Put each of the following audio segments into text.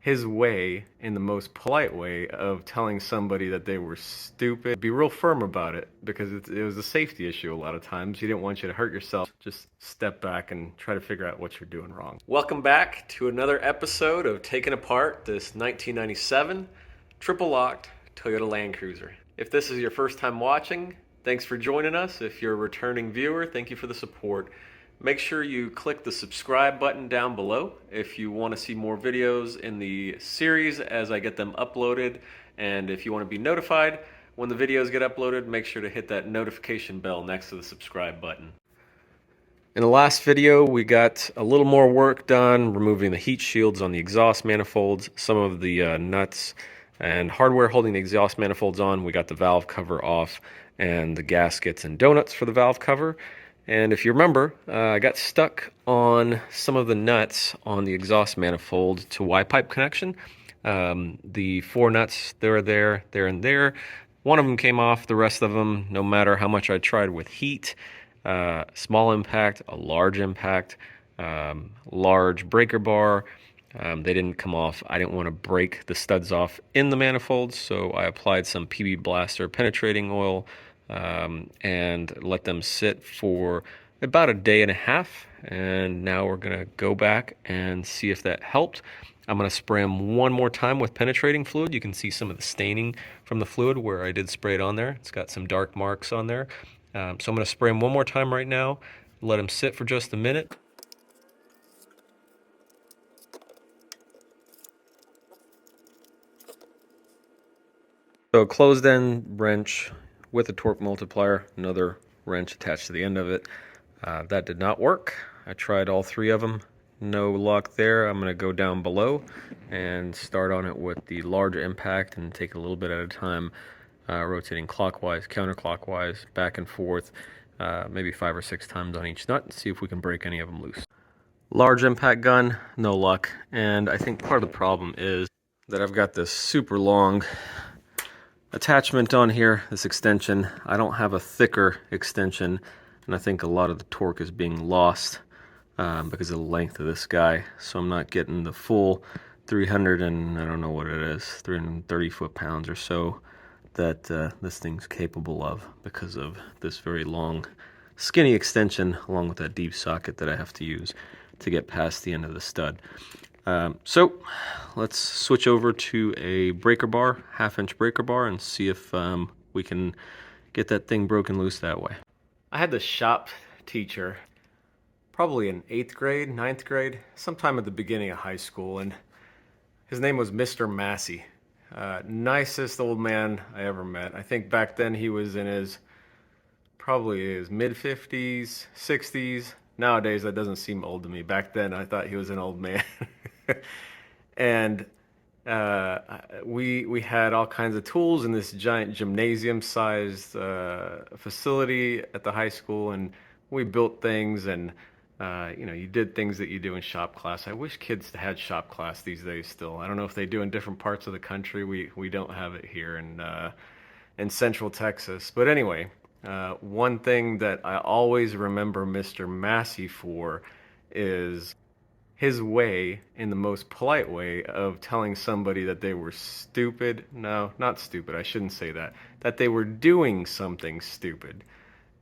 his way, in the most polite way, of telling somebody that they were stupid. Be real firm about it because it was a safety issue a lot of times. He didn't want you to hurt yourself. Just step back and try to figure out what you're doing wrong. Welcome back to another episode of Taking Apart this 1997 triple locked Toyota Land Cruiser. If this is your first time watching, thanks for joining us. If you're a returning viewer, thank you for the support. Make sure you click the subscribe button down below if you want to see more videos in the series as I get them uploaded. And if you want to be notified when the videos get uploaded, make sure to hit that notification bell next to the subscribe button. In the last video, we got a little more work done, removing the heat shields on the exhaust manifolds, some of the nuts and hardware holding the exhaust manifolds on. We got the valve cover off and the gaskets and donuts for the valve cover. And if you remember, I got stuck on some of the nuts on the exhaust manifold to Y-pipe connection. The four nuts, they're there, and there. One of them came off, the rest of them, no matter how much I tried with heat, small impact, a large impact, large breaker bar, they didn't come off. I didn't want to break the studs off in the manifolds, so I applied some PB Blaster penetrating oil, and let them sit for about a day and a half. And now we're gonna go back and see if that helped. I'm gonna spray them one more time with penetrating fluid. You can see some of the staining from the fluid where I did spray it on there. It's got some dark marks on there. So I'm gonna spray them one more time right now, let them sit for just a minute. So a closed end wrench with a torque multiplier, another wrench attached to the end of it. That did not work. I tried all three of them, no luck there. I'm gonna go down below and start on it with the large impact and take a little bit at a time, rotating clockwise, counterclockwise, back and forth, maybe 5 or 6 times on each nut and see if we can break any of them loose. Large impact gun, no luck. And I think part of the problem is that I've got this super long attachment on here, this extension. I don't have a thicker extension, and I think a lot of the torque is being lost because of the length of this guy. So I'm not getting the full 300 and I don't know what it is, 330 foot-pounds or so that this thing's capable of because of this very long, skinny extension along with that deep socket that I have to use to get past the end of the stud. So let's switch over to a breaker bar, 1/2-inch breaker bar, and see if we can get that thing broken loose that way. I had this shop teacher, probably in 8th grade, 9th grade, sometime at the beginning of high school, and his name was Mr. Massey. Nicest old man I ever met. I think back then he was in probably his mid-50s, 60s. Nowadays that doesn't seem old to me. Back then I thought he was an old man. And we had all kinds of tools in this giant gymnasium-sized facility at the high school, and we built things, and you did things that you do in shop class. I wish kids had shop class these days still. I don't know if they do in different parts of the country. We don't have it here in Central Texas. But anyway, one thing that I always remember Mr. Massey for is his way, in the most polite way, of telling somebody that they were stupid. No, not stupid, I shouldn't say that. That they were doing something stupid.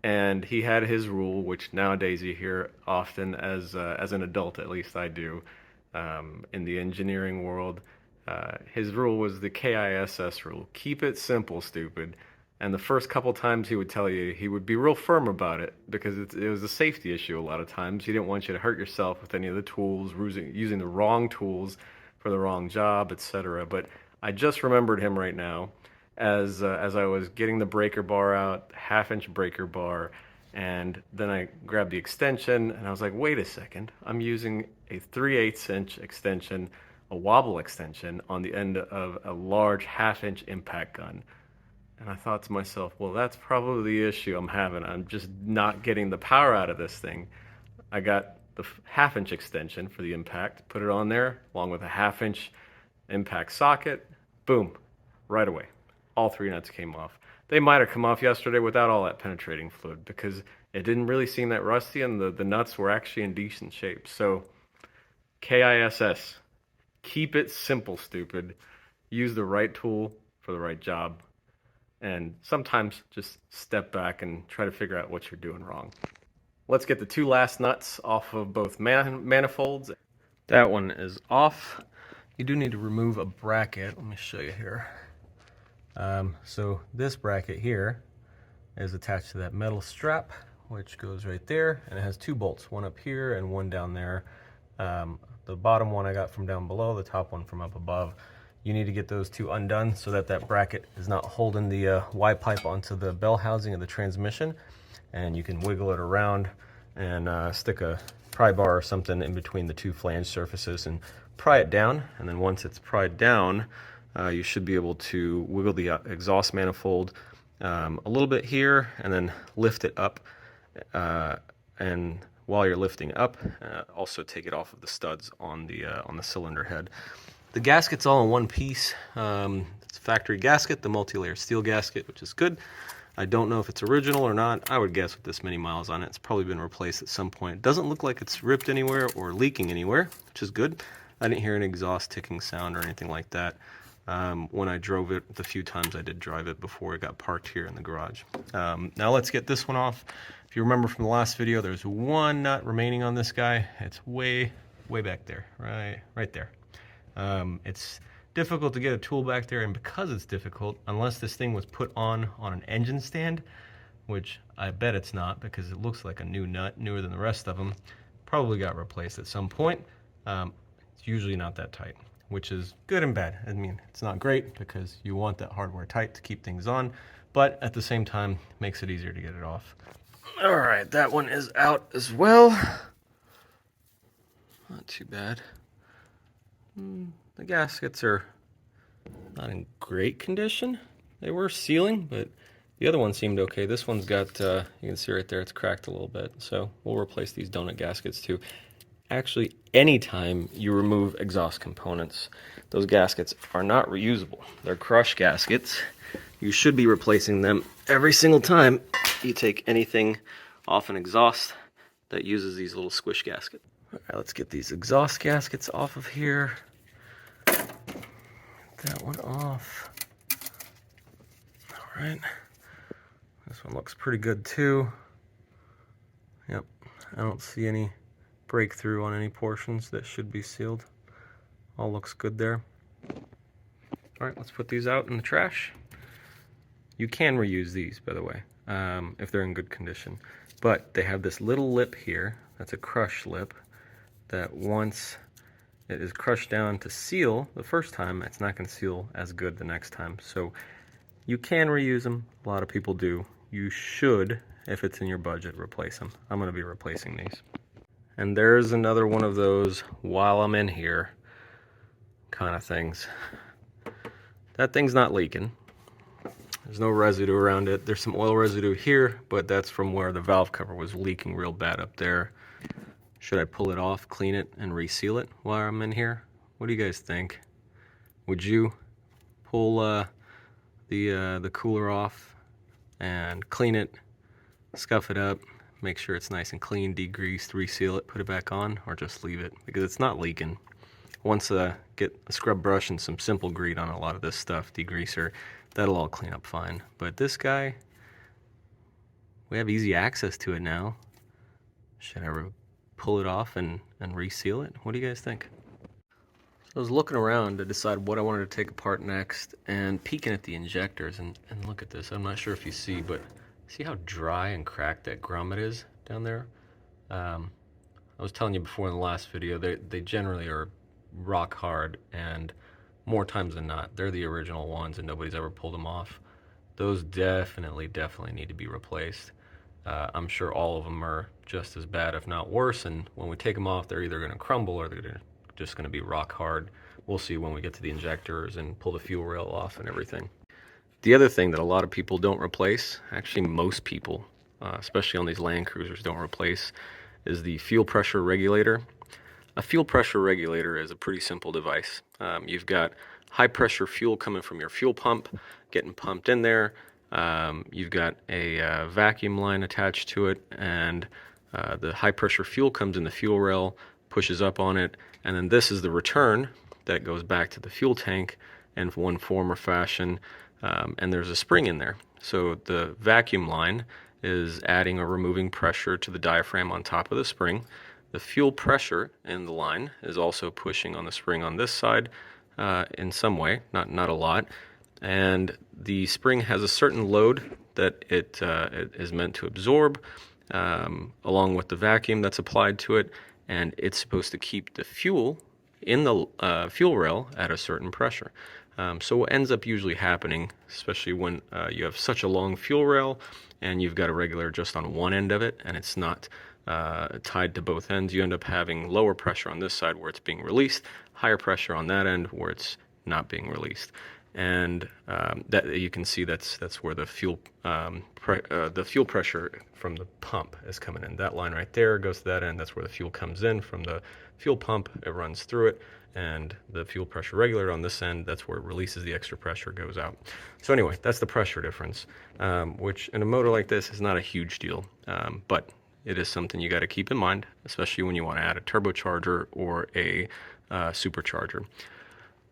And he had his rule, which nowadays you hear often as an adult, at least I do, in the engineering world. His rule was the KISS rule. Keep it simple, stupid. And the first couple times he would tell you, he would be real firm about it because it was a safety issue a lot of times. He didn't want you to hurt yourself with any of the tools, using the wrong tools for the wrong job, etc. But I just remembered him right now as I was getting the breaker bar out, 1/2-inch breaker bar, and then I grabbed the extension and I was like, wait a second, I'm using a 3/8 inch extension, a wobble extension on the end of a large 1/2-inch impact gun. And I thought to myself, well, that's probably the issue I'm having. I'm just not getting the power out of this thing. I got the 1/2-inch extension for the impact, put it on there, along with a 1/2-inch impact socket. Boom, right away. All 3 nuts came off. They might have come off yesterday without all that penetrating fluid because it didn't really seem that rusty and the nuts were actually in decent shape. So, KISS. Keep it simple, stupid. Use the right tool for the right job. And sometimes just step back and try to figure out what you're doing wrong. Let's get the two last nuts off of both manifolds. That one is off. You do need to remove a bracket. Let me show you here. So this bracket here is attached to that metal strap, which goes right there, and it has two bolts, one up here and one down there. The bottom one I got from down below, the top one from up above. You need to get those two undone so that that bracket is not holding the Y pipe onto the bell housing of the transmission, and you can wiggle it around and stick a pry bar or something in between the two flange surfaces and pry it down. And then once it's pried down, you should be able to wiggle the exhaust manifold a little bit here and then lift it up, and while you're lifting up, also take it off of the studs on the cylinder head. The gasket's all in one piece. It's a factory gasket, the multi-layer steel gasket, which is good. I don't know if it's original or not. I would guess with this many miles on it, it's probably been replaced at some point. It doesn't look like it's ripped anywhere or leaking anywhere, which is good. I didn't hear an exhaust ticking sound or anything like that when I drove it the few times I did drive it before it got parked here in the garage. Now let's get this one off. If you remember from the last video, there's one nut remaining on this guy. It's way back there, right there. It's difficult to get a tool back there, and because it's difficult, unless this thing was put on an engine stand, which I bet it's not because it looks like a new nut, newer than the rest of them, probably got replaced at some point. It's usually not that tight, which is good and bad. I mean, it's not great because you want that hardware tight to keep things on, but at the same time, makes it easier to get it off. All right, that one is out as well. Not too bad. The gaskets are not in great condition. They were sealing, but the other one seemed okay. This one's got, you can see right there, it's cracked a little bit. So we'll replace these donut gaskets too. Actually, anytime you remove exhaust components, those gaskets are not reusable. They're crush gaskets. You should be replacing them every single time you take anything off an exhaust that uses these little squish gaskets. All right, let's get these exhaust gaskets off of here. Get that one off. All right. This one looks pretty good too. Yep, I don't see any breakthrough on any portions that should be sealed. All looks good there. All right, let's put these out in the trash. You can reuse these, by the way, if they're in good condition. But they have this little lip here, that's a crush lip, that once it is crushed down to seal the first time, it's not going to seal as good the next time. So you can reuse them. A lot of people do. You should, if it's in your budget, replace them. I'm going to be replacing these. And there's another one of those while I'm in here kind of things. That thing's not leaking. There's no residue around it. There's some oil residue here, but that's from where the valve cover was leaking real bad up there. Should I pull it off, clean it, and reseal it while I'm in here? What do you guys think? Would you pull the cooler off and clean it, scuff it up, make sure it's nice and clean, degreased, reseal it, put it back on, or just leave it? Because it's not leaking. Once get a scrub brush and some simple grease on a lot of this stuff, degreaser, that'll all clean up fine. But this guy, we have easy access to it now. Should I pull it off and reseal it? What do you guys think? So I was looking around to decide what I wanted to take apart next and peeking at the injectors, and look at this. I'm not sure if you see, but see how dry and cracked that grommet is down there? I was telling you before in the last video, they generally are rock hard, and more times than not, they're the original ones and nobody's ever pulled them off. Those definitely need to be replaced. I'm sure all of them are just as bad, if not worse, and when we take them off, they're either going to crumble or they're just going to be rock hard. We'll see when we get to the injectors and pull the fuel rail off and everything. The other thing that a lot of people don't replace, actually most people, especially on these Land Cruisers, don't replace, is the fuel pressure regulator. A fuel pressure regulator is a pretty simple device. You've got high pressure fuel coming from your fuel pump, getting pumped in there. You've got a vacuum line attached to it, and the high pressure fuel comes in the fuel rail, pushes up on it, and then this is the return that goes back to the fuel tank in one form or fashion, and there's a spring in there. So the vacuum line is adding or removing pressure to the diaphragm on top of the spring. The fuel pressure in the line is also pushing on the spring on this side in some way, not a lot. And the spring has a certain load that it is meant to absorb, along with the vacuum that's applied to it, and it's supposed to keep the fuel in the fuel rail at a certain pressure. So what ends up usually happening, especially when you have such a long fuel rail and you've got a regulator just on one end of it and it's not tied to both ends, you end up having lower pressure on this side where it's being released, higher pressure on that end where it's not being released. And that you can see that's where the fuel pressure from the pump is coming in. That line right there goes to that end. That's where the fuel comes in from the fuel pump. It runs through it, and the fuel pressure regulator on this end, that's where it releases the extra pressure, goes out. So anyway, that's the pressure difference, which in a motor like this is not a huge deal, but it is something you got to keep in mind, especially when you want to add a turbocharger or a supercharger.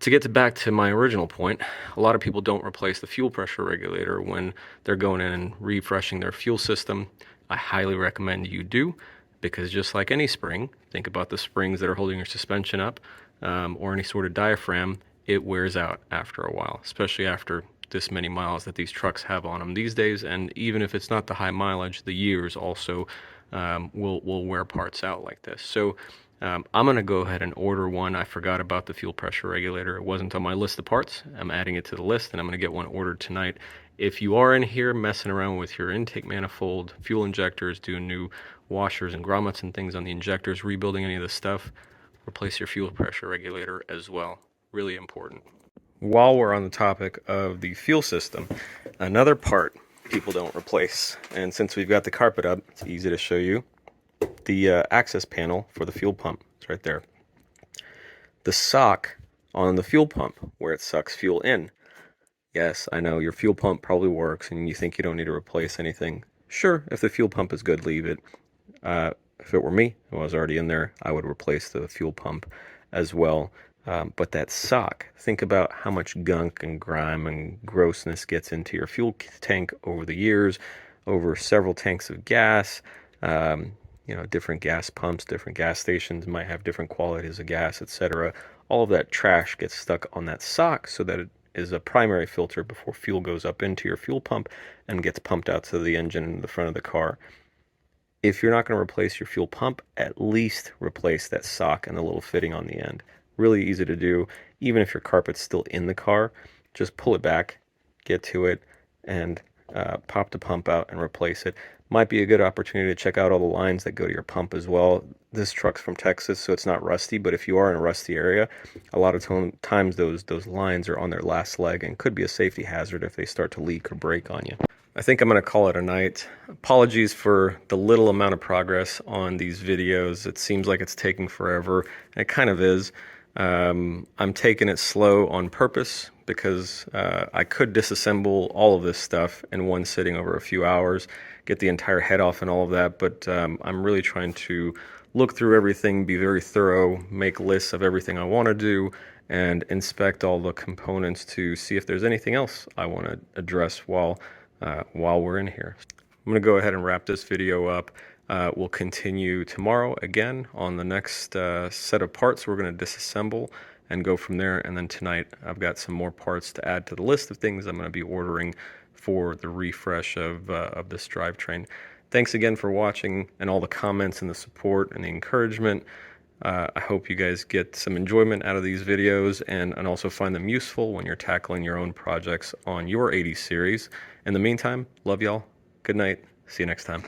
To get back to my original point, a lot of people don't replace the fuel pressure regulator when they're going in and refreshing their fuel system. I highly recommend you do, because just like any spring, think about the springs that are holding your suspension up, or any sort of diaphragm, it wears out after a while, especially after this many miles that these trucks have on them these days. And even if it's not the high mileage, the years also will wear parts out like this. So I'm going to go ahead and order one. I forgot about the fuel pressure regulator. It wasn't on my list of parts. I'm adding it to the list, and I'm going to get one ordered tonight. If you are in here messing around with your intake manifold, fuel injectors, doing new washers and grommets and things on the injectors, rebuilding any of this stuff, replace your fuel pressure regulator as well. Really important. While we're on the topic of the fuel system, another part people don't replace, and since we've got the carpet up, it's easy to show you. The access panel for the fuel pump, it's right there. The sock on the fuel pump where it sucks fuel in. Yes, I know your fuel pump probably works and you think you don't need to replace anything. Sure, if the fuel pump is good, leave it. If it were me, I was already in there, I would replace the fuel pump as well. But that sock, think about how much gunk and grime and grossness gets into your fuel tank over the years, over several tanks of gas. Different gas pumps, different gas stations might have different qualities of gas, etc. All of that trash gets stuck on that sock so that it is a primary filter before fuel goes up into your fuel pump and gets pumped out to the engine in the front of the car. If you're not going to replace your fuel pump, at least replace that sock and the little fitting on the end. Really easy to do. Even if your carpet's still in the car, just pull it back, get to it, and pop the pump out and replace it. Might be a good opportunity to check out all the lines that go to your pump as well. This truck's from Texas, so it's not rusty, but if you are in a rusty area, a lot of times those lines are on their last leg and could be a safety hazard if they start to leak or break on you. I think I'm going to call it a night. Apologies for the little amount of progress on these videos. It seems like it's taking forever, and it kind of is. I'm taking it slow on purpose because I could disassemble all of this stuff in one sitting over a few hours, get the entire head off and all of that, but I'm really trying to look through everything, be very thorough, make lists of everything I want to do, and inspect all the components to see if there's anything else I want to address while we're in here. I'm going to go ahead and wrap this video up. We'll continue tomorrow again on the next set of parts we're going to disassemble and go from there. And then tonight I've got some more parts to add to the list of things I'm going to be ordering for the refresh of this drivetrain. Thanks again for watching and all the comments and the support and the encouragement. I hope you guys get some enjoyment out of these videos and also find them useful when you're tackling your own projects on your 80 series. In the meantime, love y'all. Good night. See you next time.